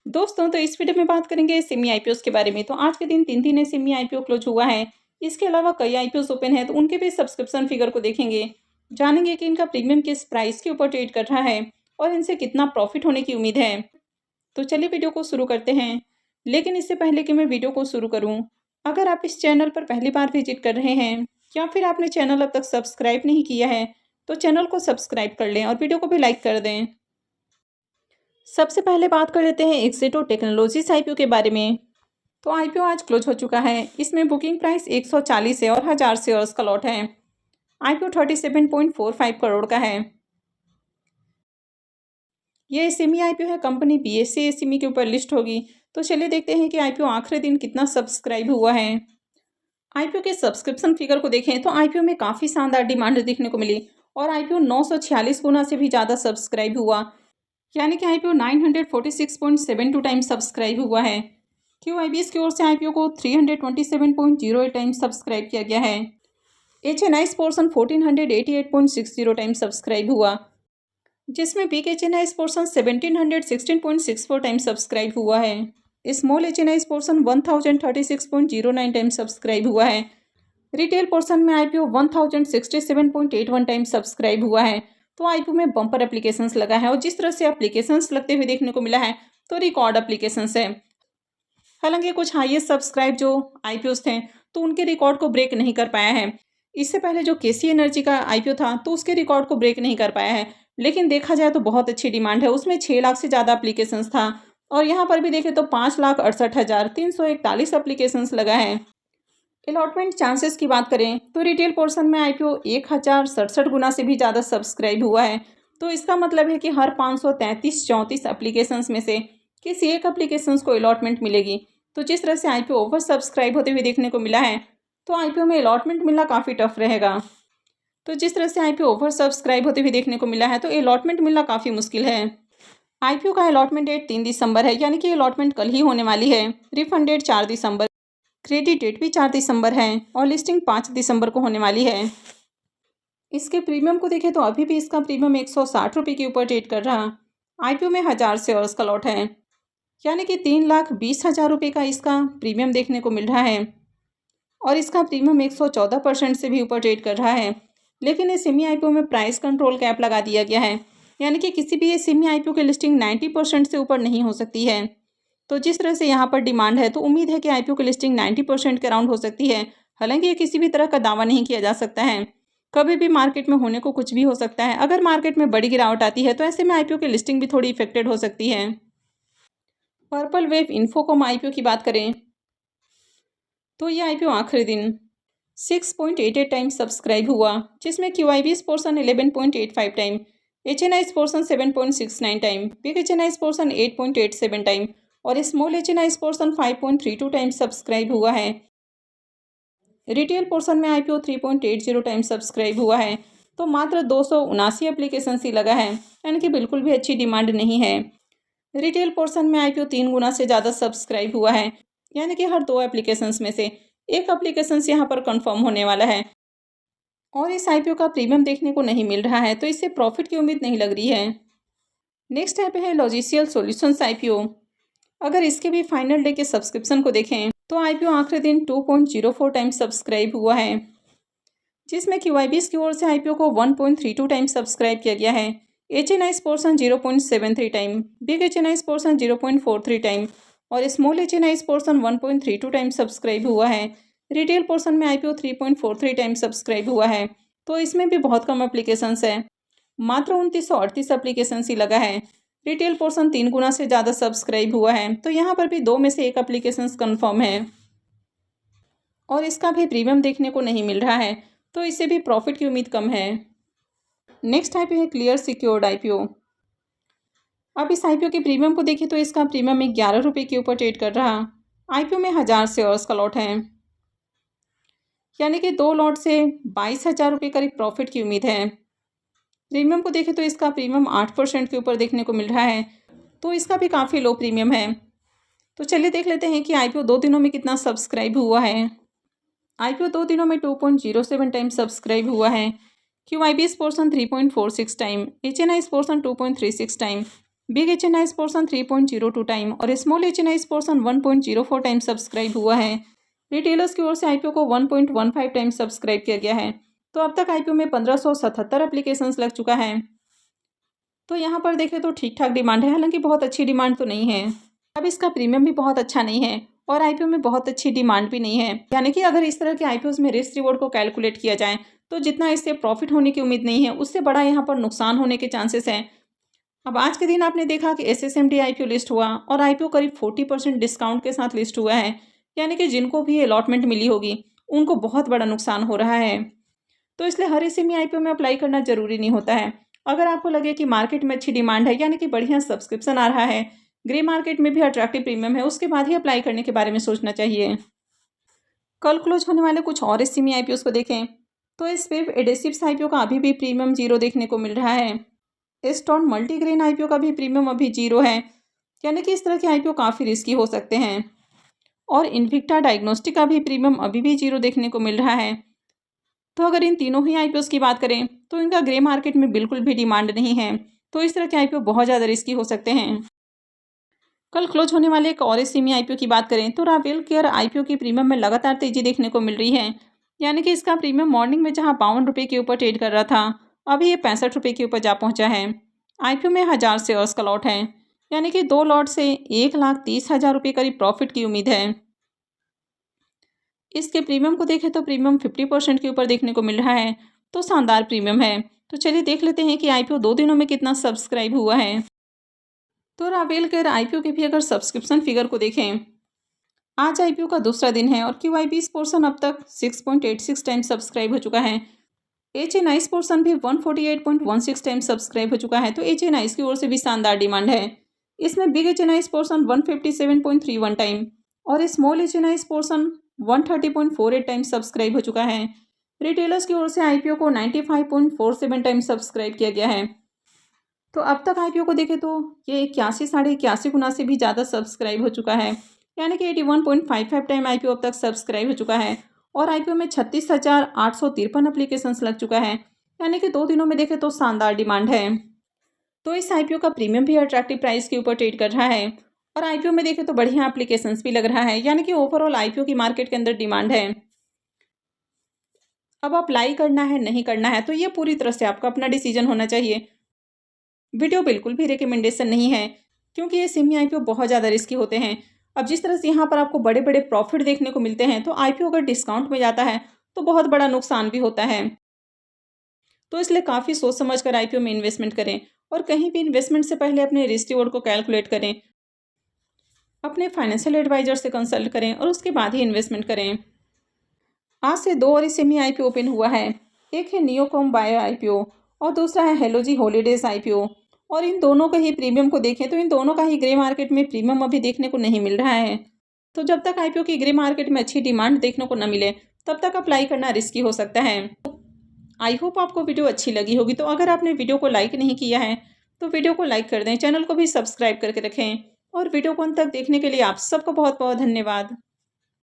दोस्तों तो इस वीडियो में बात करेंगे सिमी आईपीओस के बारे में। तो आज के दिन 3 सिमी आईपीओ क्लोज हुआ है। इसके अलावा कई आईपीओस ओपन है तो उनके भी सब्सक्रिप्शन फिगर को देखेंगे। जानेंगे कि इनका प्रीमियम किस प्राइस के ऊपर ट्रेड कर रहा है और इनसे कितना प्रॉफिट होने की उम्मीद है। तो चलिए वीडियो को शुरू करते हैं। लेकिन इससे पहले कि मैं वीडियो को शुरू करूँ, अगर आप इस चैनल पर पहली बार विजिट कर रहे हैं या फिर आपने चैनल अब तक सब्सक्राइब नहीं किया है तो चैनल को सब्सक्राइब कर लें और वीडियो को भी लाइक कर दें। सबसे पहले बात कर लेते हैं एक्सिटो टेक्नोलॉजीज आईपीओ के बारे में। तो आईपीओ आज क्लोज हो चुका है। इसमें बुकिंग प्राइस 140 है और 1000 शेयर्स का लॉट है। आईपीओ 37.45 करोड़ का है। ये सेमी आईपीओ है। कंपनी बीएसई सेमी के ऊपर लिस्ट होगी। तो चलिए देखते हैं कि आईपीओ आखिरी दिन कितना सब्सक्राइब हुआ है। आईपीओ के सब्सक्रिप्शन फिगर को देखें तो आईपीओ में काफ़ी शानदार डिमांड देखने को मिली और आईपीओ 946 गुना से भी ज़्यादा सब्सक्राइब हुआ, यानी कि आईपीओ 946.72 टाइम्स सब्सक्राइब हुआ है। क्यूआईबीएस की ओर से आईपीओ को 327.08 टाइम्स सब्सक्राइब किया गया है। एचएनआईस पोर्शन 1488.60 टाइम्स सब्सक्राइब हुआ, जिसमें big HNIs portion 1716.64 times subscribe हुआ है। Small HNIs portion 1036.09 times subscribe हुआ है। रिटेल पोर्शन में आईपीओ 1067.81 टाइम्स सब्सक्राइब हुआ है। तो आईपीओ में बम्पर एप्लीकेशंस लगा है और जिस तरह से एप्लीकेशंस लगते हुए देखने को मिला है तो रिकॉर्ड एप्लीकेशंस है। हालांकि कुछ हाईएस्ट सब्सक्राइब जो आईपीओस थे तो उनके रिकॉर्ड को ब्रेक नहीं कर पाया है। इससे पहले जो केसी एनर्जी का आईपीओ था तो उसके रिकॉर्ड को ब्रेक नहीं कर पाया है। लेकिन देखा जाए तो बहुत अच्छी डिमांड है। उसमें 6 लाख से ज़्यादा एप्लीकेशंस था और यहाँ पर भी देखें तो 5,68,341 एप्लीकेशंस लगा है। अलॉटमेंट चांसेस की बात करें तो रिटेल पोर्शन में आईपीओ 1067 गुना से भी ज़्यादा सब्सक्राइब हुआ है। तो इसका मतलब है कि हर 533-34 एप्लीकेशंस में से किसी एक एप्लीकेशंस को अलॉटमेंट मिलेगी। तो जिस तरह से आईपीओ ओवर सब्सक्राइब होते हुए देखने को मिला है तो आईपीओ में अलॉटमेंट मिलना काफ़ी टफ रहेगा। तो जिस तरह से आईपीओ ओवर सब्सक्राइब होते हुए देखने को मिला है तो अलॉटमेंट मिलना काफ़ी मुश्किल है। आईपीओ का अलॉटमेंट डेट 3 दिसंबर है, यानी कि अलॉटमेंट कल ही होने वाली है। रिफंड डेट 4 दिसंबर, क्रेडिट डेट भी 4 दिसंबर है और लिस्टिंग 5 दिसंबर को होने वाली है। इसके प्रीमियम को देखें तो अभी भी इसका प्रीमियम 160 रुपये के ऊपर ट्रेड कर रहा। आईपीओ में 1000 शेयर्स का लॉट है, यानी कि 3,20,000 रुपये का इसका प्रीमियम देखने को मिल रहा है और इसका प्रीमियम 114% से भी ऊपर ट्रेड कर रहा है। लेकिन इस सेमी आईपीओ में प्राइस कंट्रोल कैप लगा दिया गया है, यानी कि किसी भी ये सेमी आईपीओ की लिस्टिंग 90% से ऊपर नहीं हो सकती है। तो जिस तरह से यहाँ पर डिमांड है तो उम्मीद है कि आईपीओ की लिस्टिंग 90% के अराउंड हो सकती है। हालांकि ये किसी भी तरह का दावा नहीं किया जा सकता है। कभी भी मार्केट में होने को कुछ भी हो सकता है। अगर मार्केट में बड़ी गिरावट आती है तो ऐसे में आईपीओ की लिस्टिंग भी थोड़ी इफेक्टेड हो सकती है। पर्पल वेव इन्फोकॉम आईपीओ की बात करें तो ये आईपीओ आखिरी दिन 6.88 टाइम्स सब्सक्राइब हुआ, जिसमें QIBs portion 11.85 time, HNIs portion 7.69 time, big HNIs portion 8.87 time और small HNIs portion 5.32 time subscribe हुआ है। रिटेल पोर्शन में आईपीओ 3.80 टाइम सब्सक्राइब हुआ है। तो मात्र 279 एप्लीकेशन ही लगा है, यानी कि बिल्कुल भी अच्छी डिमांड नहीं है। रिटेल पोर्शन में आईपीओ 3 गुना से ज़्यादा सब्सक्राइब हुआ है, यानी कि हर 2 एप्लीकेशंस में से एक एप्लीकेशंस यहाँ पर कंफर्म होने वाला है और इस आईपीओ का प्रीमियम देखने को नहीं मिल रहा है, तो इससे प्रॉफिट की उम्मीद नहीं लग रही है। नेक्स्ट यहाँ पे है लॉजिस्टियल सॉल्यूशंस आईपीओ। अगर इसके भी फाइनल डे के सब्सक्रिप्शन को देखें तो आईपीओ आखिरी दिन 2.04 टाइम्स सब्सक्राइब हुआ है, जिसमें क्यूआईबीएस की ओर से आईपीओ को 1.32 टाइम्स सब्सक्राइब किया गया है। HNIs portion 0.73 time, big HNIs portion 0.43 time और small HNIs portion 1.32 time subscribe हुआ है। रिटेल पोर्शन में आईपीओ 3.43 टाइम सब्सक्राइब हुआ है। तो इसमें भी बहुत कम एप्लीकेशंस है, मात्र 2938 एप्लीकेशंस ही लगा है। रिटेल पोर्शन 3 गुना से ज़्यादा सब्सक्राइब हुआ है। तो यहाँ पर भी 2 में से एक एप्लीकेशंस कन्फर्म है और इसका भी प्रीमियम देखने को नहीं मिल रहा है, तो इससे भी प्रॉफिट की उम्मीद कम है। नेक्स्ट आईपीओ है क्लियर सिक्योर्ड आईपीओ। अब इस आईपीओ के प्रीमियम को देखें तो इसका प्रीमियम 11 रुपये के ऊपर ट्रेड कर रहा। आईपीओ में 1000 शेयर्स का लॉट है, यानी कि 2 लॉट से 22,000 रुपये करीब प्रॉफिट की उम्मीद है। प्रीमियम को देखें तो इसका प्रीमियम 8% के ऊपर देखने को मिल रहा है, तो इसका भी काफ़ी लो प्रीमियम है। तो चलिए देख लेते हैं कि आईपीओ 2 दिनों में कितना सब्सक्राइब हुआ है। आईपीओ 2 दिनों में 2.07 टाइम सब्सक्राइब हुआ है। QIBs portion 3.46 time, HNIs portion 2.36 time, big HNI portion 3.02 time और small HNI portion 1.04 time subscribe हुआ है। रिटेलर्स की ओर से IPO को 1.15 टाइम सब्सक्राइब किया गया है। तो अब तक IPO में 1577 एप्लीकेशंस लग चुका है। तो यहाँ पर देखें तो ठीक ठाक डिमांड है, हालांकि बहुत अच्छी डिमांड तो नहीं है। अब इसका प्रीमियम भी बहुत अच्छा नहीं है और IPO में बहुत अच्छी डिमांड भी नहीं है। यानी कि अगर इस तरह के IPOs में रिस्क रिवॉर्ड को कैलकुलेट किया जाए तो जितना इससे प्रॉफिट होने की उम्मीद नहीं है, उससे बड़ा यहाँ पर नुकसान होने के चांसेस हैं। अब आज के दिन आपने देखा कि SSMD IPO लिस्ट हुआ और IPO करीब 40% डिस्काउंट के साथ लिस्ट हुआ है। यानी कि जिनको भी अलॉटमेंट मिली होगी उनको बहुत बड़ा नुकसान हो रहा है। तो इसलिए हर SME IPO में अप्लाई करना जरूरी नहीं होता है। अगर आपको लगे कि मार्केट में अच्छी डिमांड है, यानी कि बढ़िया सब्सक्रिप्शन आ रहा है, ग्रे मार्केट में भी अट्रैक्टिव प्रीमियम है, उसके बाद ही अप्लाई करने के बारे में सोचना चाहिए। कल क्लोज होने वाले कुछ और SME IPOs को देखें तो स्पेव एडेसिव्स IPO का अभी भी प्रीमियम 0 देखने को मिल रहा है। एस्टॉन मल्टीग्रेन IPO का भी प्रीमियम अभी 0 है। यानी कि इस तरह के IPO काफ़ी रिस्की हो सकते हैं। और इन्विक्टा डायग्नोस्टिक का भी प्रीमियम अभी भी 0 देखने को मिल रहा है। तो अगर इन तीनों ही IPOs की बात करें तो इनका ग्रे मार्केट में बिल्कुल भी डिमांड नहीं है। तो इस तरह के IPO बहुत ज़्यादा रिस्की हो सकते हैं। कल क्लोज होने वाले एक और SME IPO की बात करें तो रावेल केयर IPO की प्रीमियम में लगातार तेजी देखने को मिल रही है। यानी कि इसका प्रीमियम मॉर्निंग में जहां 52 रुपये के ऊपर ट्रेड कर रहा था, अभी ये 65 रुपये के ऊपर जा पहुंचा है। IPO में 1000 शेयर्स का लॉट है, यानी कि 2 लॉट से 1,30,000 रुपये करीब प्रॉफिट की उम्मीद है। इसके प्रीमियम को देखें तो प्रीमियम 50% के ऊपर देखने को मिल रहा है। तो शानदार प्रीमियम है। तो चलिए देख लेते हैं कि IPO 2 दिनों में कितना सब्सक्राइब हुआ है। तो रावेल केयर IPO के भी अगर सब्सक्रिप्शन फिगर को देखें, आज IPO का दूसरा दिन है और QIP पोर्शन अब तक 6.86 टाइम सब्सक्राइब हो चुका है। HNI पोर्शन भी 148.16 टाइम सब्सक्राइब हो चुका है। तो HNI की ओर से भी शानदार डिमांड है। इसमें बिग HNI पोर्शन 157.31 टाइम और small HNI portion 130.48 time subscribe हो चुका है। रिटेलर्स की ओर से IPO को 95.47 टाइम सब्सक्राइब किया गया है। तो अब तक IPO को देखें तो ये 81 81 गुना से भी ज़्यादा सब्सक्राइब हो चुका है। यानी कि 81.55 टाइम IPO अब तक सब्सक्राइब हो चुका है और IPO में 36,853 एप्लीकेशंस लग चुका है। यानी कि 2 दिनों में देखें तो शानदार डिमांड है। तो इस IPO का प्रीमियम भी अट्रैक्टिव प्राइस के ऊपर ट्रेड कर रहा है और IPO में देखें तो बढ़िया एप्लीकेशंस भी लग रहा है। यानी कि ओवरऑल IPO की मार्केट के अंदर डिमांड है। अब अप्लाई करना है नहीं करना है तो ये पूरी तरह से आपका अपना डिसीजन होना चाहिए। वीडियो बिल्कुल भी रिकमेंडेशन नहीं है, क्योंकि ये SME IPO बहुत ज़्यादा रिस्की होते हैं। अब जिस तरह से यहाँ पर आपको बड़े बड़े प्रॉफिट देखने को मिलते हैं, तो IPO अगर डिस्काउंट में जाता है तो बहुत बड़ा नुकसान भी होता है। तो इसलिए काफ़ी सोच समझ कर IPO में इन्वेस्टमेंट करें और कहीं भी इन्वेस्टमेंट से पहले अपने रिस्क रिवॉर्ड को कैलकुलेट करें, अपने फाइनेंशियल एडवाइजर से कंसल्ट करें और उसके बाद ही इन्वेस्टमेंट करें। आज से 2 और SME IPO ओपन हुआ है। एक है नियोकॉम बायो IPO और दूसरा है हेलोजी हॉलीडेज IPO। और इन दोनों का ही प्रीमियम को देखें तो इन दोनों का ही ग्रे मार्केट में प्रीमियम अभी देखने को नहीं मिल रहा है। तो जब तक IPO की ग्रे मार्केट में अच्छी डिमांड देखने को न मिले तब तक अप्लाई करना रिस्की हो सकता है। आई होप आपको वीडियो अच्छी लगी होगी। तो अगर आपने वीडियो को लाइक नहीं किया है तो वीडियो को लाइक कर दें, चैनल को भी सब्सक्राइब करके रखें और वीडियो को अंत तक देखने के लिए आप सबको बहुत बहुत धन्यवाद।